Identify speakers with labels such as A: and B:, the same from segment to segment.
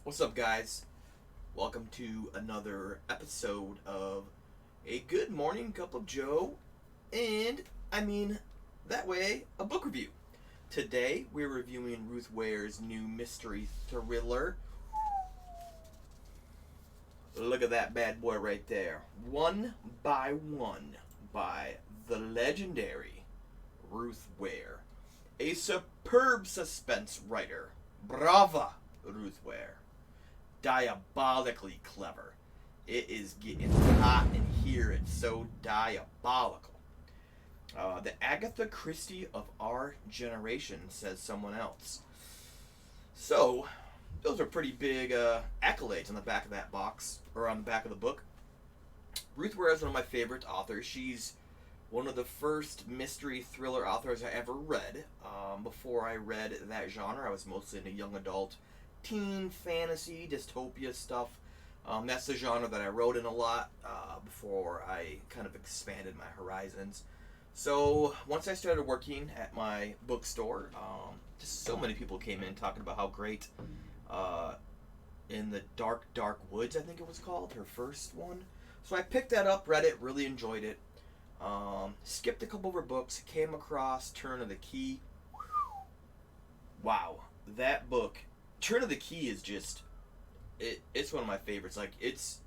A: What's up, guys? Welcome to another episode of A Good Morning Cup of Joe, and that way, a book review. Today, we're reviewing Ruth Ware's new mystery thriller. Look at that bad boy right there. One by One by the legendary Ruth Ware. A superb suspense writer. Brava, Ruth Ware. Diabolically clever. It is getting hot in here. It's so diabolical. The Agatha Christie of our generation, says someone else. So, those are pretty big accolades on the back of that box, or on the back of the book. Ruth Ware is one of my favorite authors. She's one of the first mystery thriller authors I ever read. Before I read that genre, I was mostly into young adult, teen fantasy, dystopia stuff. That's the genre that I wrote in a lot before I kind of expanded my horizons. So once I started working at my bookstore, just so many people came in talking about how great In the Dark Woods, I think it was called, her first one. So I picked that up, read it, really enjoyed it. Skipped a couple of her books, came across Turn of the Key. Wow, that book, Turn of the Key, is just it's one of my favorites. Like it's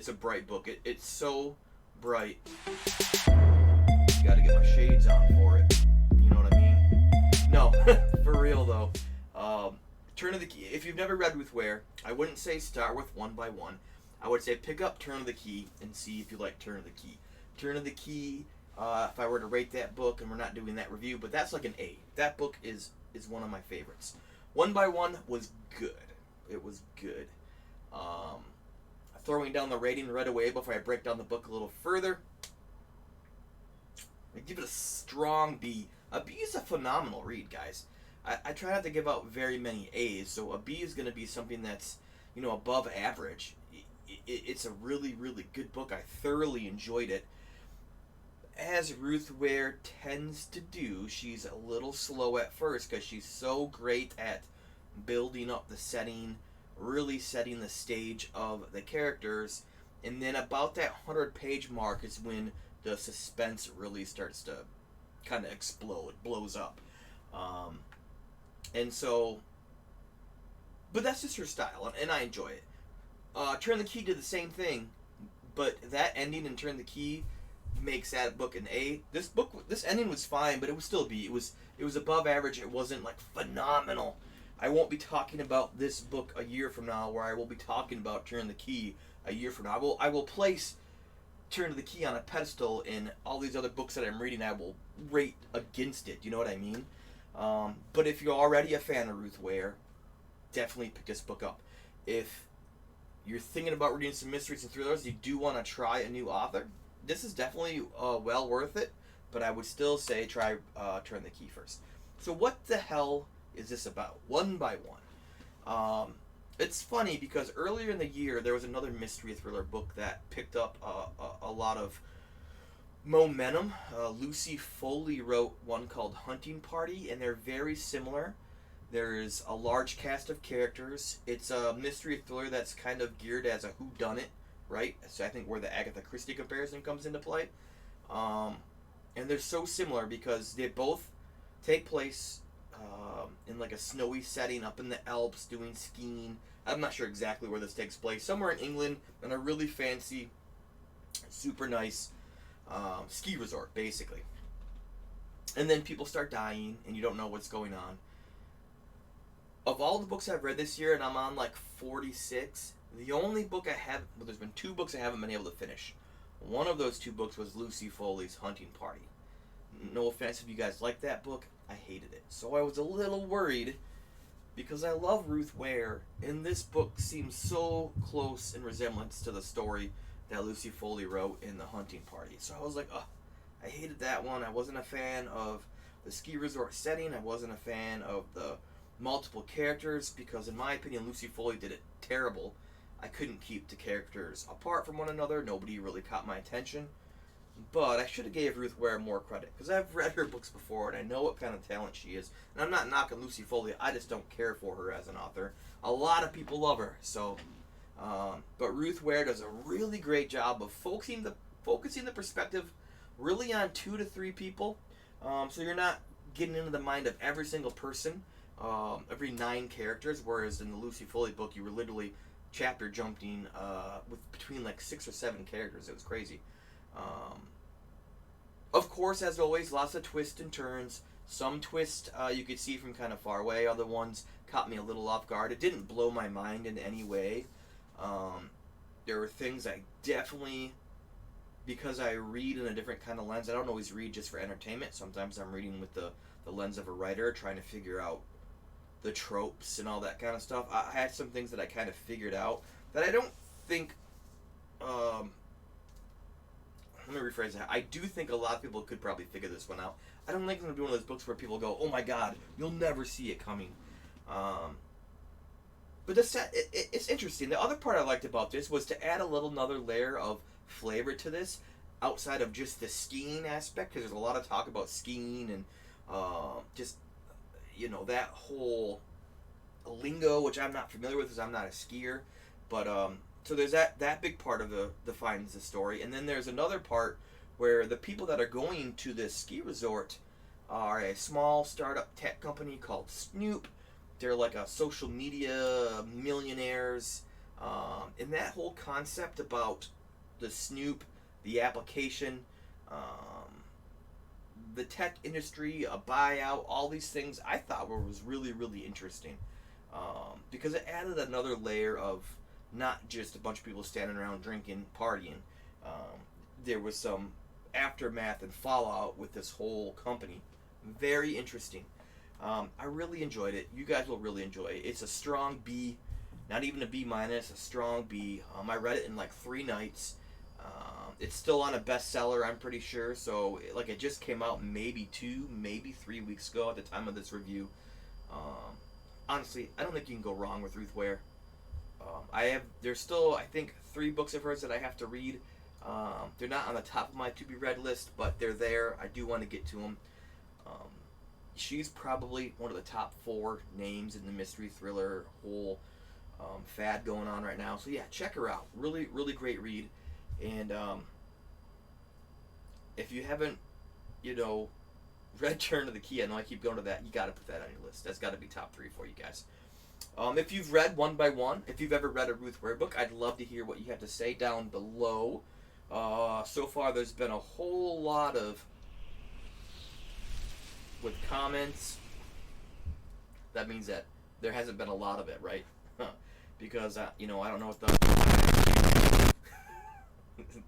A: a bright book. It's so bright. Got to get my shades on for it. You know what I mean? No, for real though. Turn of the Key. If you've never read Ruth Ware, I wouldn't say start with One by One. I would say pick up Turn of the Key and see if you like Turn of the Key. Turn of the Key. If I were to rate that book, and we're not doing that review, but that's like an A. That book is one of my favorites. One by One was good. It was good. Throwing down the rating right away before I break down the book a little further. I give it a strong B. A B is a phenomenal read, guys. I try not to give out very many A's, so a B is going to be something that's, above average. It's a really, really good book. I thoroughly enjoyed it. As Ruth Ware tends to do, she's a little slow at first because she's so great at building up the setting, really setting the stage of the characters, and then about that 100-page mark is when the suspense really starts to kind of explode, blows up. And so, but that's just her style, and I enjoy it. Turn the Key did the same thing, but that ending in Turn the Key makes that book an A. This ending was fine, but it was still a B. It was above average. It wasn't like phenomenal. I won't be talking about this book a year from now, where I will be talking about Turn the Key a year from now. I will place Turn the Key on a pedestal, and all these other books that I'm reading, I will rate against it. You know what I mean? But if you're already a fan of Ruth Ware, definitely pick this book up. If you're thinking about reading some mysteries and thrillers, you do want to try a new author, this is definitely well worth it, but I would still say try Turn the Key first. So what the hell is this about? One by One. It's funny because earlier in the year there was another mystery thriller book that picked up a lot of momentum. Lucy Foley wrote one called Hunting Party, and they're very similar. There's a large cast of characters. It's a mystery thriller that's kind of geared as a whodunit, right? So I think where the Agatha Christie comparison comes into play. And they're so similar because they both take place in like a snowy setting up in the Alps doing skiing. I'm not sure exactly where this takes place. Somewhere in England, in a really fancy, super nice ski resort, basically. And then people start dying, and you don't know what's going on. Of all the books I've read this year, and I'm on like 46, the only book I have, well, there's been 2 books I haven't been able to finish. One of those 2 books was Lucy Foley's Hunting Party. No offense if you guys like that book, I hated it. So I was a little worried because I love Ruth Ware, and this book seems so close in resemblance to the story that Lucy Foley wrote in The Hunting Party. So I was like, ugh, I hated that one. I wasn't a fan of the ski resort setting. I wasn't a fan of the multiple characters because, in my opinion, Lucy Foley did it terrible. I couldn't keep the characters apart from one another. Nobody really caught my attention. But I should have gave Ruth Ware more credit because I've read her books before and I know what kind of talent she is. And I'm not knocking Lucy Foley. I just don't care for her as an author. A lot of people love her. So, but Ruth Ware does a really great job of focusing the perspective really on 2 to 3 people. So you're not getting into the mind of every single person, every 9 characters. Whereas in the Lucy Foley book, you were literally chapter jumping with between like 6 or 7 characters. It was crazy. Of course, as always, lots of twists and turns. Some twists you could see from kind of far away. Other ones caught me a little off guard. It didn't blow my mind in any way. There were things I definitely, because I read in a different kind of lens. I don't always read just for entertainment. Sometimes I'm reading with the lens of a writer, trying to figure out the tropes and all that kind of stuff. I had some things that I kind of figured out that I don't think... let me rephrase that. I do think a lot of people could probably figure this one out. I don't think it's going to be one of those books where people go, oh my god, you'll never see it coming. But it's interesting. The other part I liked about this was to add another layer of flavor to this outside of just the skiing aspect, because there's a lot of talk about skiing and just, that whole lingo, which I'm not familiar with because I'm not a skier. But so there's that big part of the defines the story, and then there's another part where the people that are going to this ski resort are a small startup tech company called Snoop. They're like a social media millionaires, and that whole concept about the Snoop, the application, the tech industry, a buyout, all these things I thought was really, really interesting, because it added another layer of not just a bunch of people standing around drinking, partying. There was some aftermath and fallout with this whole company. Very interesting. I really enjoyed it. You guys will really enjoy it. It's a strong B, not even a B minus, a strong B. I read it in like 3 nights. It's still on a bestseller, I'm pretty sure. So, it just came out maybe 2, maybe 3 weeks ago at the time of this review. Honestly, I don't think you can go wrong with Ruth Ware. There's still, I think, 3 books of hers that I have to read. They're not on the top of my to-be-read list, but they're there. I do want to get to them. She's probably one of the top 4 names in the mystery thriller whole fad going on right now. So yeah, check her out. Really, really great read. And if you haven't, read Turn of the Key, I know I keep going to that. You got to put that on your list. That's got to be top 3 for you guys. If you've read One by One, if you've ever read a Ruth Ware book, I'd love to hear what you have to say down below. So far, there's been a whole lot of with comments. That means that there hasn't been a lot of it, right? Because I don't know what the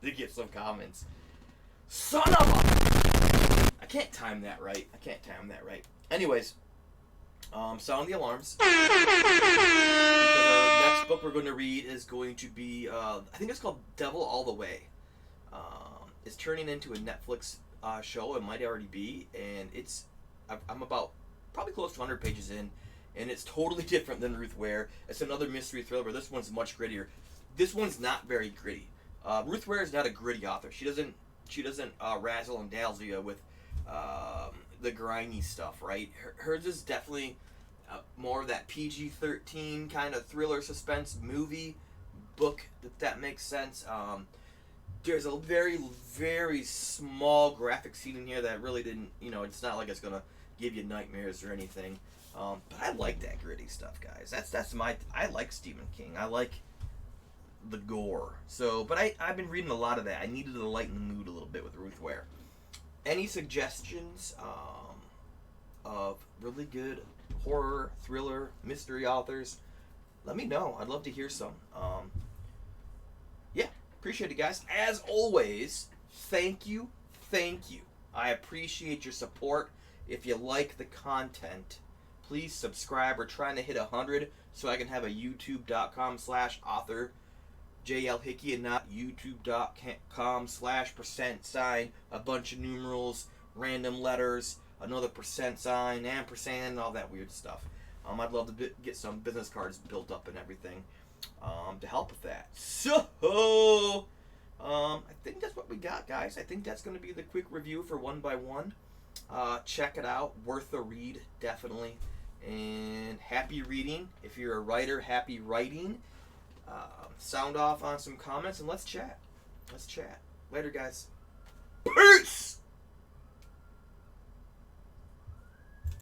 A: to get some comments. Son of a! I can't time that right. Anyways, sound the alarms. Because our next book we're going to read is going to be, I think it's called Devil All the Way. It's turning into a Netflix show. It might already be, and I'm about probably close to 100 pages in, and it's totally different than Ruth Ware. It's another mystery thriller, but this one's much grittier. This one's not very gritty. Ruth Ware is not a gritty author. She doesn't razzle and dazzle you with the grimy stuff, right? Hers is definitely more of that PG-13 kind of thriller suspense movie book, if that makes sense. There's a very, very small graphic scene in here that really didn't, it's not like it's going to give you nightmares or anything. But I like that gritty stuff, guys. I like Stephen King. I like the gore. So, but I've been reading a lot of that. I needed to lighten the mood a little bit with Ruth Ware. Any suggestions of really good horror, thriller, mystery authors? Let me know. I'd love to hear some. Yeah, appreciate it, guys. As always, thank you. I appreciate your support. If you like the content, please subscribe. We're trying to hit 100 so I can have a youtube.com/author JL Hickey and not youtube.com/%, a bunch of numerals, random letters, another %, ampersand, all that weird stuff. I'd love to get some business cards built up and everything to help with that. So, I think that's what we got, guys. I think that's going to be the quick review for One by One. Check it out. Worth a read, definitely. And happy reading. If you're a writer, happy writing. Sound off on some comments and let's chat. Let's chat. Later, guys. Peace!